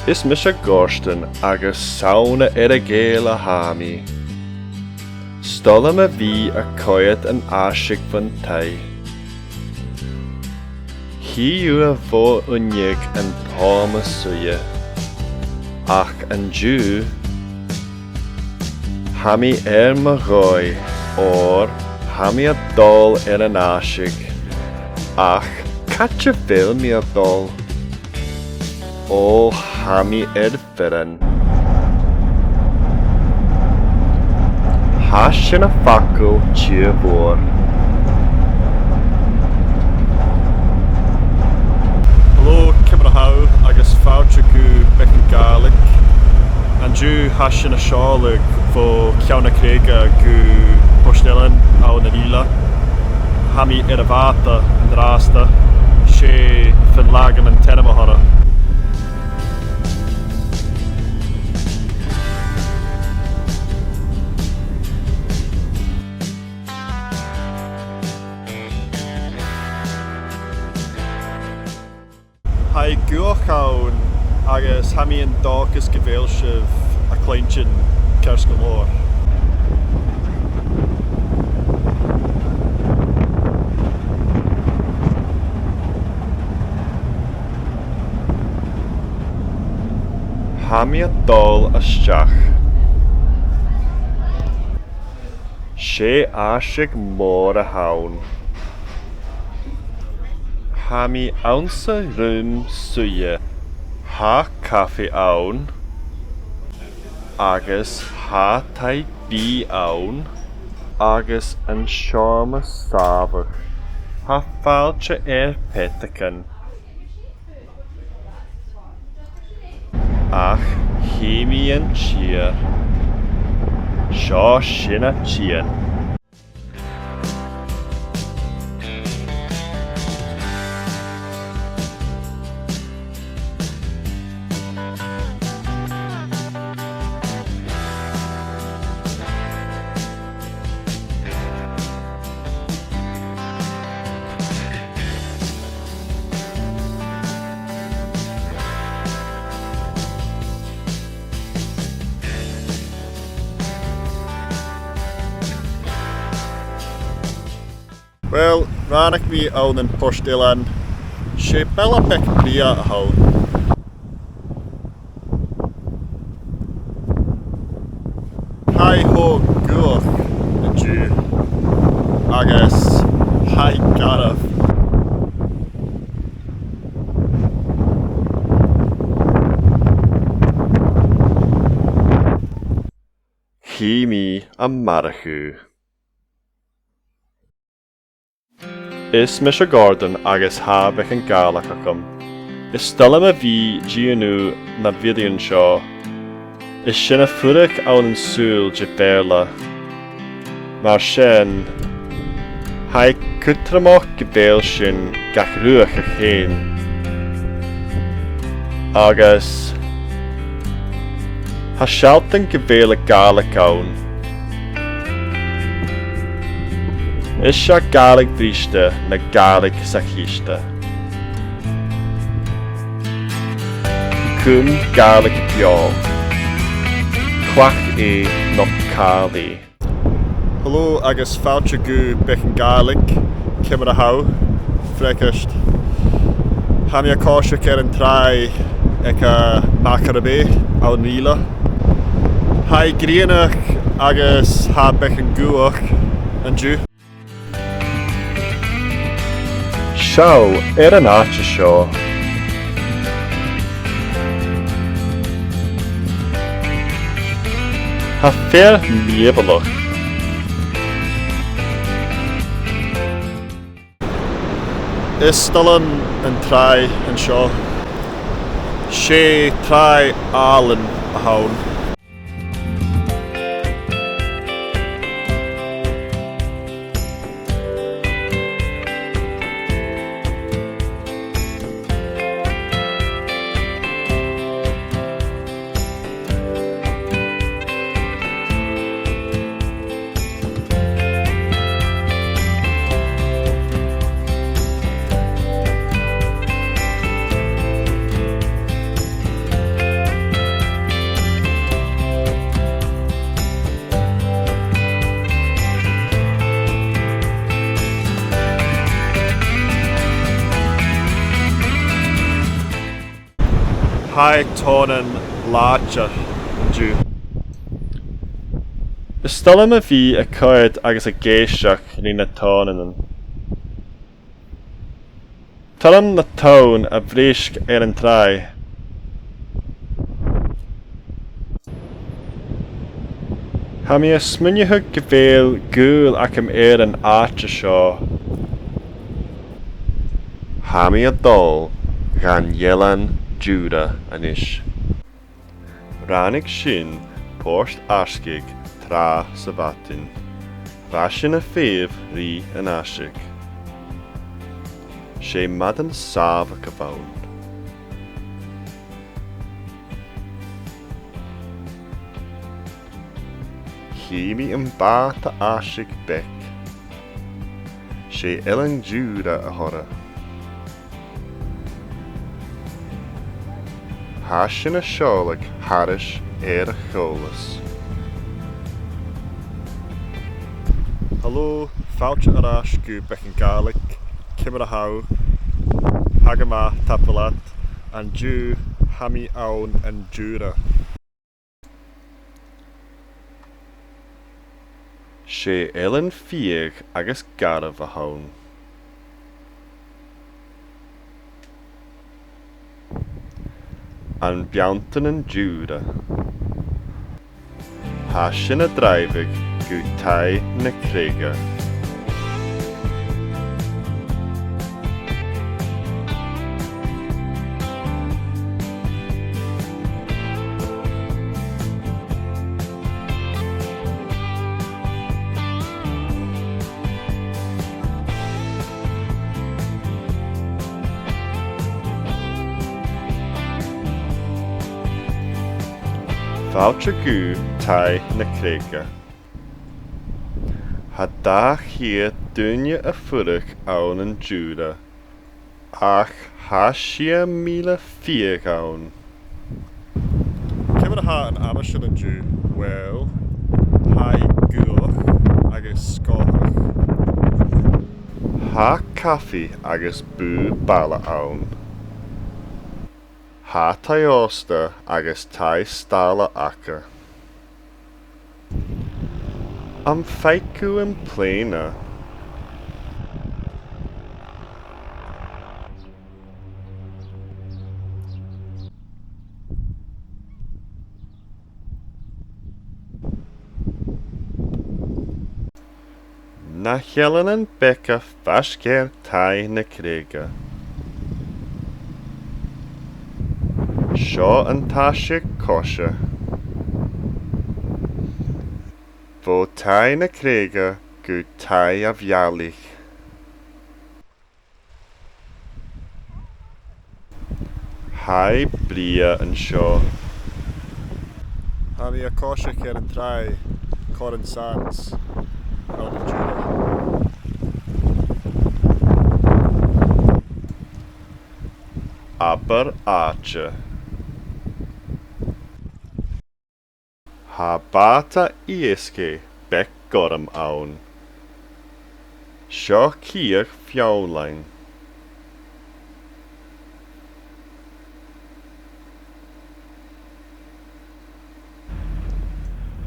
Is mis a gorstan agus sauna a géal a hami. Stolam a bhí a coiad an aisig van tai. Hiú a bhó unig an táma suya. Ach an Jew hami ma roi or hami a dol an aisig. Ach catcha bil mi a dol. O hami firan. Hashin a faco chia vor. Hello, Kimmerhow, agus fáilte go Beckin Gaelic. And Jew hashin a Charlotte for Craighouse go Port Ellen out in Islay. Hami Vata and Rasta. She fin lagan and Tenamahara. Hai guachaun agus hami an dachas geveilshiv a cleinchin kerskamor. Hami a dol asteach. She aisig mór a haun. Hami ounce room suya. Ha café aun. Agus ha tai bí aun. Agus an seama savach. Ha fáilte petakan. Ach himi an cheer. Seo sinna chian. Well, ranach mi own in Port Ellen. She bella bec bria a haun. Hai ho guach a Jew. Agus hai garaf. Himi a marachu. Is mis a garden agus ha Beckin Gaelic acham. Is stolam a bhí gianú na vidion seo. Is sin a fuireach ann an súil de béla. Mar sin, hai cutramach go béal sin gach ruach a chéin. Agus ha sealtan go béla Gaelic ann. Is se Gaelic bríste na Gaelic sa chiiste. Cúm Gaelic biol. Clach no Cali. Hello agus fáilte go Beckin Gaelic, Kimmerhow, frecast. Hami a cóise an trai ag a Machair out in Islay. Hai grianach agus ha Beckin guach an Jew. Seo an áite seo. Ha fér líomhalach. Is stolan an trai an seo. She trai Allen a haun. Hai tónan láte dú. Is stolam a bhí a Chaidh agus a géisteach ní na tónanan. Talam na tón a bhrísc ar an trai. Ha mi a smynniúthe go bhéal gúil ac am ar an áite seo. Ha mi a dul gan Islay and Jura anis. Rannig sin Port Askaig tra sa bhatain. Bhasin a féh rí an aisig. Sé mad an sábha go bhain. Chimi an bát a aisig bec. Sé Islay and Jura a thora. Hasin a seolag haris ar a cholas. Hello, fáilte arás go bec an Gaelic, cimar a hau, hagama tapalat, an Jew hami aun an Diùra. Sé Islay fiag agus garabh a haun. An beantan an Diùra. Hasin a dreibhig go Taidh na Craighouse. Fáilte go Taidh na Craighouse. Ha dá chiad duine a fuireadh ann an Diùra, ach ha sia míle fiag ann. Cimar a ha an abaisiil an Diù? Well, hai gúlach agus scóthach. Ha caffi agus bú balla ann. Ha taosta agus tai stála acha. Am feicu an pléna. Na chealan an beca fascéir Taidh na Craighouse. Seo an táise cóise. Bó Taidh na Craighouse go Taidh a bhealach. Hai bria an seo. Ha mi a cóise ar an trai, cór an sans, an Diùra. Aber áte. Ha báta iasca bec goram ann. Seo cíoch fiálainn.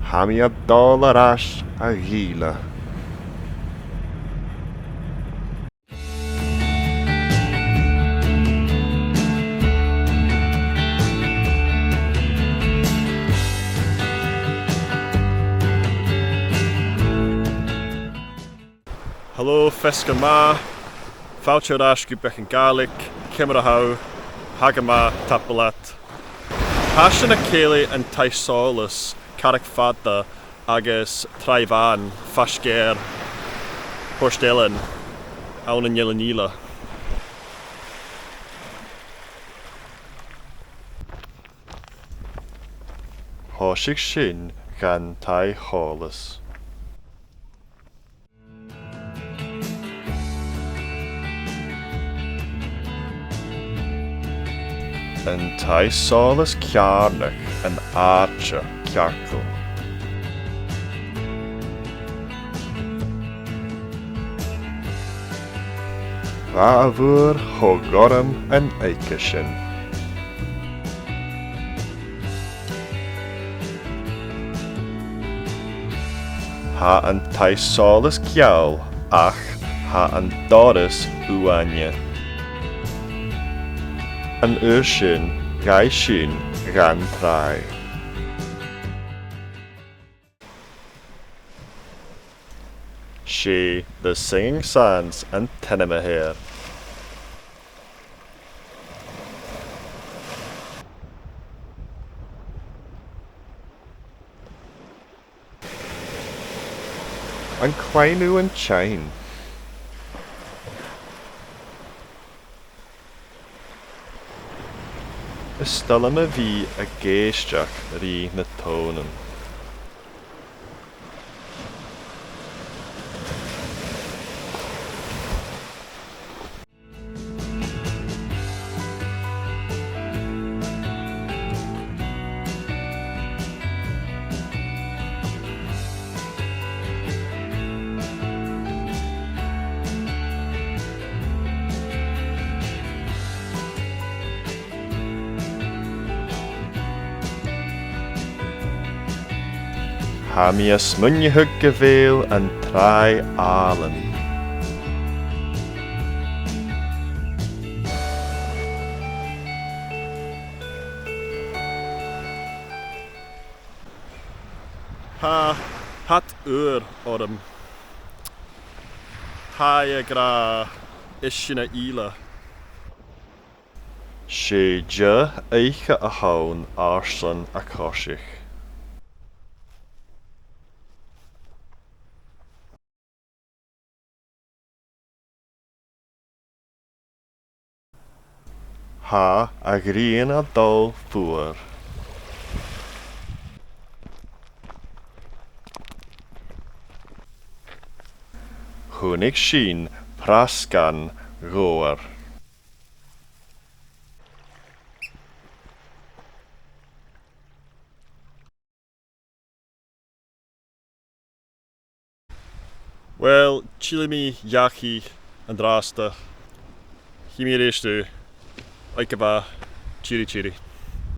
Ha mi a dul arás a ghiile. Hello, Fesca Ma, fáilte arás go bec an Gaelic, cimar a hau, hagama tapalat. Hasin a céile an taisálas, Carraig Fhada agus Tayvallich Ferry, Port Ellen, ann an Islay. Thosaigh sin gan taisálas. An taisálas cearnach an áte cearcail. Bha a bhuair thó goram an éice sin. Ha an taisálas ceall ach ha an doras uaine. An sin gai sin gan trai. She, the Singing Sands and Machair. An Craighouse and Chaidh. Is stal me bhí a géisteach rí na tónan. Ha mi a smuinnethug go bhéal an trai Allen. Ha hat orm. Ha gra isina ila. Sé eiche a haun arslan a cosich. Ha a grian a dul fuair. Thunig sin prascan góir. Well, chilimi yachi and drasta. Himi restu. Aikaba chiri chiri.